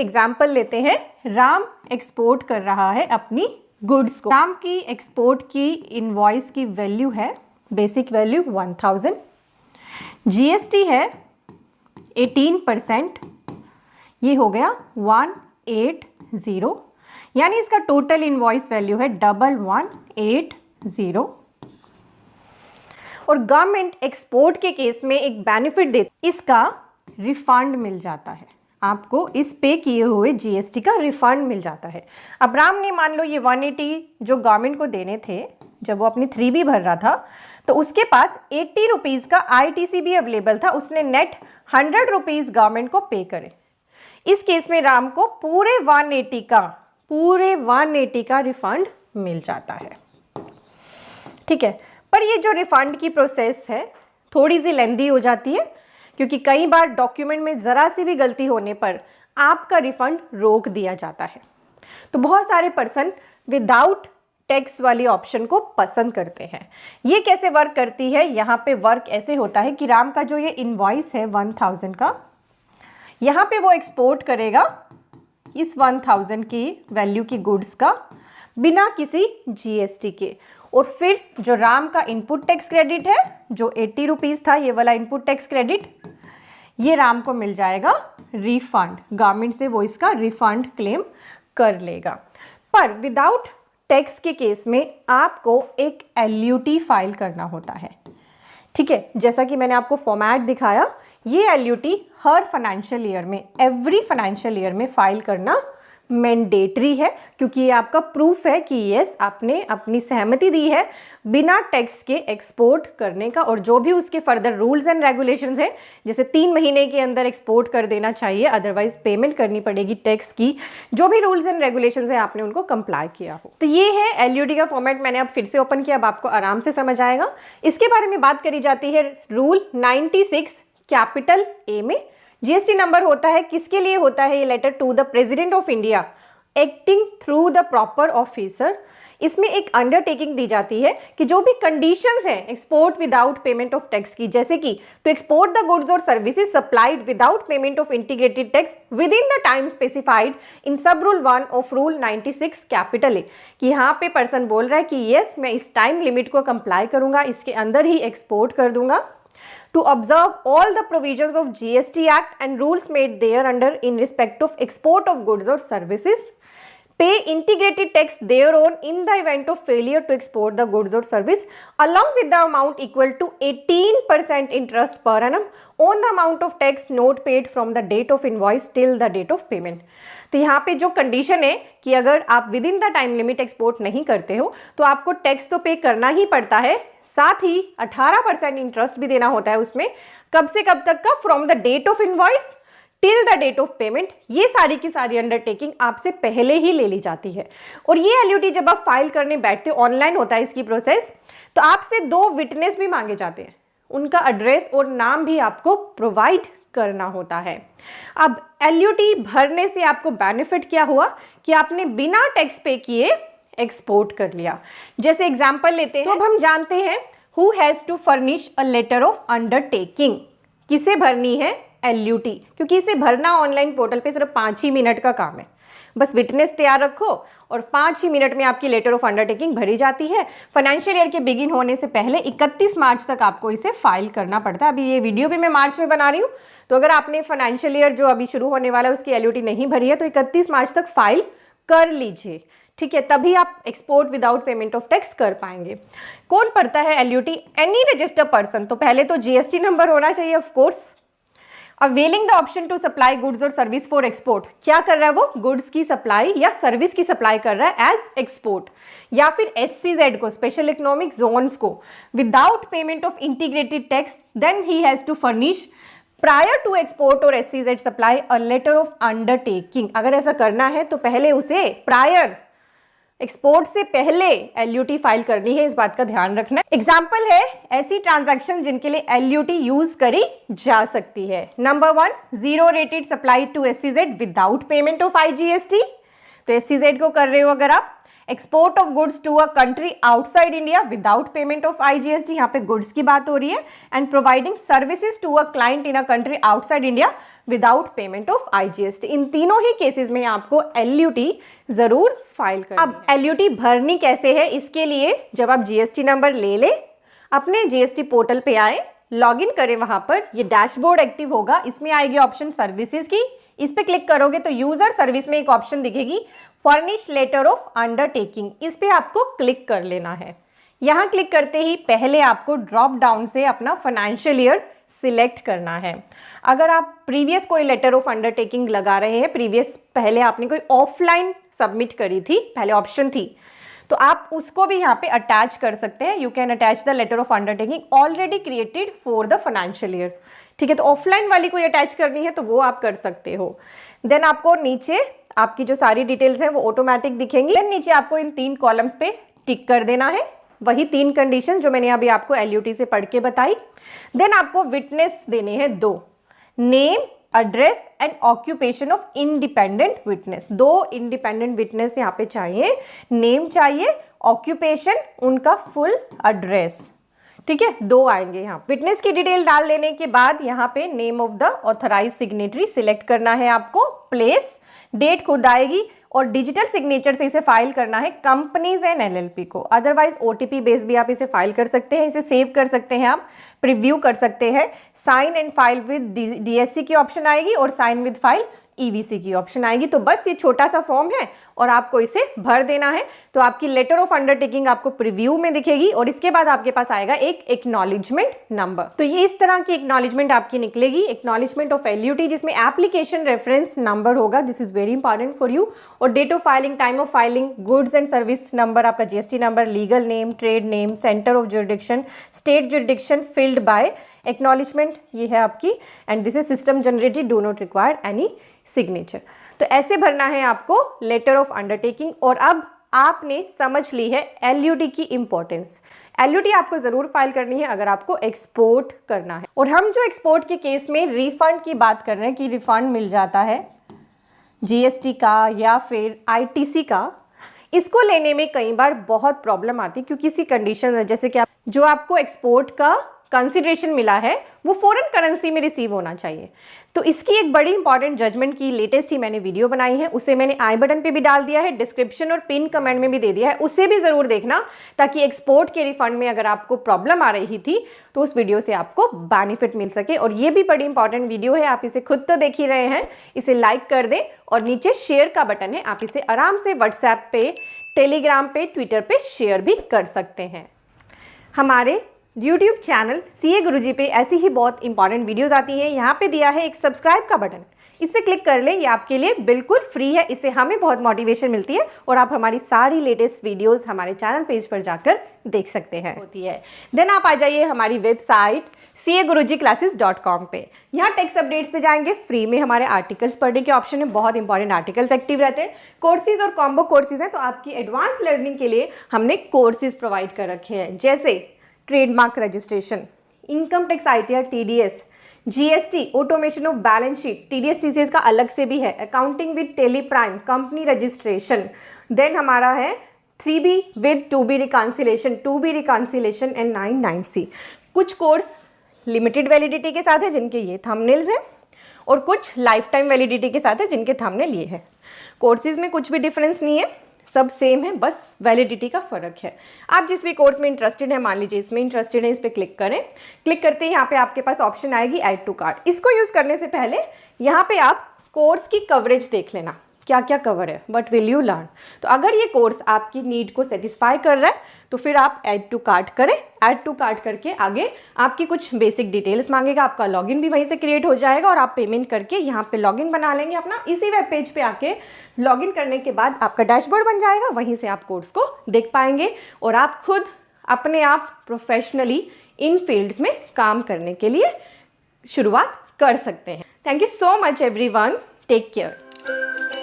Example लेते हैं, Ram export कर रहा है अपनी गुड्स को। राम की एक्सपोर्ट की इनवॉइस की वैल्यू है, बेसिक वैल्यू 1000, जीएसटी है 18%, ये हो गया 180, यानी इसका टोटल इनवॉइस वैल्यू है 1180। और गवर्नमेंट एक्सपोर्ट के केस में एक बेनिफिट देती, इसका रिफंड मिल जाता है, आपको इस पे किए हुए जीएसटी का रिफंड मिल जाता है। अब राम ने मान लो ये 180 जो गवर्नमेंट को देने थे, जब वो अपनी 3B भर रहा था तो उसके पास 80 रुपीज़ का ITC भी अवेलेबल था, उसने नेट 100 रुपीज़ गवर्नमेंट को पे करे। इस केस में राम को पूरे 180 का रिफंड मिल जाता है। ठीक है, पर ये जो रिफंड की प्रोसेस है थोड़ी सी लेंदी हो जाती है, क्योंकि कई बार डॉक्यूमेंट में ज़रा सी भी गलती होने पर आपका रिफंड रोक दिया जाता है। तो बहुत सारे पर्सन विदाउट टैक्स वाली ऑप्शन को पसंद करते हैं। ये कैसे वर्क करती है, यहाँ पे वर्क ऐसे होता है कि राम का जो ये इनवॉइस है 1000 का, यहाँ पे वो एक्सपोर्ट करेगा इस 1000 की वैल्यू की गुड्स का बिना किसी जीएसटी के, और फिर जो राम का इनपुट टैक्स क्रेडिट है जो 80 रुपीज़ था, ये वाला इनपुट टैक्स क्रेडिट, ये राम को मिल जाएगा रिफंड, गवर्नमेंट से वो इसका रिफंड क्लेम कर लेगा। पर विदाउट टैक्स के केस में आपको एक LUT फाइल करना होता है। ठीक है, जैसा कि मैंने आपको फॉर्मेट दिखाया, ये LUT हर फाइनेंशियल ईयर में, एवरी फाइनेंशियल ईयर में फाइल करना मैंडेटरी है, क्योंकि ये आपका प्रूफ है कि यस आपने अपनी सहमति दी है बिना टैक्स के एक्सपोर्ट करने का। और जो भी उसके फर्दर रूल्स एंड रेगुलेशंस हैं, जैसे 3 महीने के अंदर एक्सपोर्ट कर देना चाहिए, अदरवाइज पेमेंट करनी पड़ेगी टैक्स की, जो भी रूल्स एंड रेगुलेशंस हैं आपने उनको कंप्लाई किया हो। तो ये है LUT का फॉर्मेट, मैंने अब फिर से ओपन किया, अब आपको आराम से समझ आएगा। इसके बारे में बात करी जाती है रूल 96 कैपिटल A में। जीएसटी नंबर होता है, किसके लिए होता है ये letter, to the president of India acting through the proper officer. इसमें एक अंडरटेकिंग दी जाती है कि जो भी कंडीशंस हैं export without payment of tax की, जैसे कि टू एक्सपोर्ट द गुड्स और services supplied without payment of integrated tax within the time specified in sub rule 1 of rule 96 capital A, कि यहाँ पे पर्सन बोल रहा है कि यस मैं इस टाइम लिमिट को कंप्लाई करूंगा, इसके अंदर ही एक्सपोर्ट कर दूंगा। To observe all the provisions of GST Act and rules made thereunder in respect of export of goods or services, pay integrated tax thereon in the event of failure to export the goods or service, along with the amount equal to 18% interest per annum on the amount of tax not paid from the date of invoice till the date of payment। तो यहाँ पे जो condition है कि अगर आप with in the time limit export नहीं करते हो तो आपको टैक्स तो पे करना ही पड़ता है, साथ ही 18% इंटरेस्ट भी देना होता है उसमें। कब से कब तक का, from the date of invoice till the date of payment. ये सारी की सारी अंडरटेकिंग आपसे पहले ही ले ली जाती है। और ये LUT जब आप फाइल करने बैठते हो, ऑनलाइन होता है इसकी प्रोसेस, तो आपसे 2 विटनेस भी मांगे जाते हैं, उनका एड्रेस और नाम भी आपको प्रोवाइड करना होता है। अब LUT भरने से आपको बेनिफिट क्या हुआ कि आपने बिना टैक्स पे किए एक्सपोर्ट कर लिया। जैसे एग्जांपल लेते हैं, तो अब हम जानते हैं who has to furnish a letter of undertaking, किसे भरनी है, LUT, क्योंकि इसे भरना ऑनलाइन पोर्टल पे सिर्फ 5 ही मिनट का काम है। बस विटनेस तैयार रखो और 5 ही मिनट में आपकी लेटर ऑफ अंडरटेकिंग भरी जाती है। फाइनेंशियल ईयर के बिगिन होने से पहले 31 मार्च तक आपको इसे फाइल करना पड़ता है। अभी ये वीडियो भी मैं मार्च में बना रही हूँ, तो अगर आपने फाइनेंशियल ईयर जो अभी शुरू होने वाला है उसकी LUT नहीं भरी है तो 31 मार्च तक फाइल कर लीजिए। ठीक है, तभी आप export without payment of tax कर पाएंगे। कौन पढ़ता है LUT, एनी रजिस्टर्ड पर्सन। तो पहले तो GST नंबर होना चाहिए of course. Availing the option to supply goods और सर्विस फॉर एक्सपोर्ट, क्या कर रहा है वो, गुड्स की सप्लाई या सर्विस की सप्लाई कर रहा है एज एक्सपोर्ट, या फिर SCZ को, स्पेशल इकोनॉमिक जोन्स को, without payment of integrated tax, then he has to furnish prior to export और SCZ supply a letter of undertaking. अगर ऐसा करना है तो पहले उसे प्रायर, एक्सपोर्ट से पहले LUT फाइल करनी है, इस बात का ध्यान रखना। एग्जाम्पल है ऐसी ट्रांजैक्शन जिनके लिए LUT यूज करी जा सकती है। Number 1, 0 rated supply to SCZ without payment of IGST, तो SCZ को कर रहे हो अगर आप। Export of goods to a country outside India without payment of IGST, यहाँ पे गुड्स की बात हो रही है, and providing services to a client in a country outside India without payment of IGST। इन तीनों ही केसेस में आपको LUT जरूर फाइल करनी है। अब LUT भरनी कैसे है, इसके लिए जब आप GST नंबर ले ले, अपने GST पोर्टल पे आए, लॉगिन करें, वहां पर ये डैशबोर्ड एक्टिव होगा, इसमें आएगी ऑप्शन सर्विसेज की, इस पे क्लिक करोगे तो यूजर सर्विस में एक ऑप्शन दिखेगी फर्निश लेटर ऑफ अंडरटेकिंग, इस पे आपको क्लिक कर लेना है। यहां क्लिक करते ही पहले आपको ड्रॉप डाउन से अपना फाइनेंशियल ईयर सिलेक्ट करना है। अगर आप प्रीवियस कोई लेटर ऑफ अंडरटेकिंग लगा रहे हैं, प्रीवियस पहले आपने कोई ऑफलाइन सबमिट करी थी, पहले ऑप्शन थी, तो आप उसको भी यहाँ पे अटैच कर सकते हैं। You can attach the letter of undertaking already created for the financial year. ठीक है, तो ऑफलाइन वाली कोई अटैच करनी है तो वो आप कर सकते हो। देन आपको नीचे आपकी जो सारी डिटेल्स हैं वो ऑटोमेटिक दिखेंगी। देन नीचे आपको इन 3 कॉलम्स पे टिक कर देना है, वही 3 कंडीशन जो मैंने अभी आपको LUT से पढ़ के बताई। देन आपको विटनेस देने हैं 2, name, address and occupation of independent witness. 2 independent witness यहाँ पे चाहिए, नेम चाहिए, ऑक्यूपेशन, उनका फुल एड्रेस। ठीक है, 2 आएंगे यहाँ। विटनेस की डिटेल डाल लेने के बाद यहाँ पे name of the authorise signatory select करना है आपको, प्लेस, डेट खुद आएगी, और डिजिटल सिग्नेचर से इसे फाइल करना है कंपनीज एंड LLP को। अदरवाइज OTP बेस भी आप इसे फाइल कर सकते हैं, इसे सेव कर सकते हैं, आप प्रीव्यू कर सकते हैं। Sign and file with DSC की ऑप्शन आएगी और साइन विद फाइल EVC की ऑप्शन आएगी। तो बस ये छोटा सा फॉर्म है और आपको इसे भर देना है। तो आपकी लेटर ऑफ अंडरटेकिंग आपको प्रीव्यू में दिखेगी और इसके बाद आपके पास आएगा एक एक्नॉलेजमेंट नंबर। तो ये इस तरह की एक्नॉलेजमेंट आपकी निकलेगी, एक्नॉलेजमेंट ऑफ LUT, जिसमें एप्लीकेशन रेफरेंस नंबर होगा, this is very important for you, और date of filing, time of filing, goods and service number, आपका GST नंबर, legal name, trade name, centre of jurisdiction, state jurisdiction filled by acknowledgement, ये है आपकी, and this is system generated, do not require any signature. तो ऐसे भरना है आपको लेटर ऑफ अंडरटेकिंग। और अब आपने समझ ली है LUT की इंपॉर्टेंस। LUT आपको जरूर फाइल करनी है अगर आपको एक्सपोर्ट करना है। और हम जो एक्सपोर्ट के केस में रिफंड की बात कर रहे हैं कि रिफंड मिल जाता है GST का या फिर ITC का, इसको लेने में कई बार बहुत प्रॉब्लम आती है, क्योंकि किसी कंडीशन है जैसे कि जो आपको एक्सपोर्ट का कंसिडरेशन मिला है वो फॉरेन करेंसी में रिसीव होना चाहिए। तो इसकी एक बड़ी इंपॉर्टेंट जजमेंट की लेटेस्ट ही मैंने वीडियो बनाई है, उसे मैंने आई बटन पे भी डाल दिया है, डिस्क्रिप्शन और पिन कमेंट में भी दे दिया है, उसे भी जरूर देखना, ताकि एक्सपोर्ट के रिफंड में अगर आपको प्रॉब्लम आ रही थी तो उस वीडियो से आपको बेनिफिट मिल सके। और ये भी बड़ी इंपॉर्टेंट वीडियो है, आप इसे खुद तो देख ही रहे हैं, इसे लाइक कर दें और नीचे शेयर का बटन है, आप इसे आराम से व्हाट्सएप पे, टेलीग्राम पे, ट्विटर पे शेयर भी कर सकते हैं। हमारे YouTube चैनल CA गुरुजी पे ऐसी ही बहुत इंपॉर्टेंट वीडियोस आती हैं। यहाँ पे दिया है एक सब्सक्राइब का बटन, इस पर क्लिक कर लें, ये आपके लिए बिल्कुल फ्री है, इससे हमें बहुत मोटिवेशन मिलती है और आप हमारी सारी लेटेस्ट वीडियोस हमारे चैनल पेज पर जाकर देख सकते हैं होती है। देन आप आ जाइए हमारी वेबसाइट CAgurujiclasses.com पे। यहाँ टेक्स्ट अपडेट्स पे जाएंगे, फ्री में हमारे आर्टिकल्स पढ़ने के ऑप्शन है, बहुत इंपॉर्टेंट आर्टिकल्स एक्टिव रहते हैं। कोर्सेज और कॉम्बो कोर्सेज हैं, तो आपकी एडवांस लर्निंग के लिए हमने कोर्सेज प्रोवाइड कर रखे हैं, जैसे trademark registration, income tax ITR TDS, GST, automation of balance sheet, TDS TCS का अलग से भी है, accounting with Tally Prime, company registration, then हमारा है 3B with 2B reconciliation, 2B reconciliation and 9C। कुछ कोर्स लिमिटेड वैलिडिटी के साथ है जिनके ये थंबनेल्स हैं, और कुछ लाइफ टाइम वैलिडिटी के साथ है जिनके थंबनेल ये है। कोर्सेज में कुछ भी डिफरेंस नहीं है, सब सेम है, बस वैलिडिटी का फर्क है। आप जिस भी कोर्स में इंटरेस्टेड है, मान लीजिए इसमें इंटरेस्टेड है, इस पर क्लिक करें। क्लिक करते ही यहाँ पे आपके पास ऑप्शन आएगी ऐड टू कार्ट। इसको यूज करने से पहले यहाँ पे आप कोर्स की कवरेज देख लेना, क्या क्या कवर है, व्हाट विल यू लर्न। तो अगर ये कोर्स आपकी नीड को सेटिस्फाई कर रहा है तो फिर आप ऐड टू कार्ट करें। ऐड टू कार्ट करके आगे आपकी कुछ बेसिक डिटेल्स मांगेगा, आपका लॉगिन भी वहीं से क्रिएट हो जाएगा और आप पेमेंट करके यहाँ पे लॉगिन बना लेंगे अपना। इसी वेब पेज पे आके लॉगिन करने के बाद आपका डैशबोर्ड बन जाएगा, वहीं से आप कोर्स को देख पाएंगे और आप खुद अपने आप प्रोफेशनली इन फील्ड्स में काम करने के लिए शुरुआत कर सकते हैं। Thank you so much everyone, take care.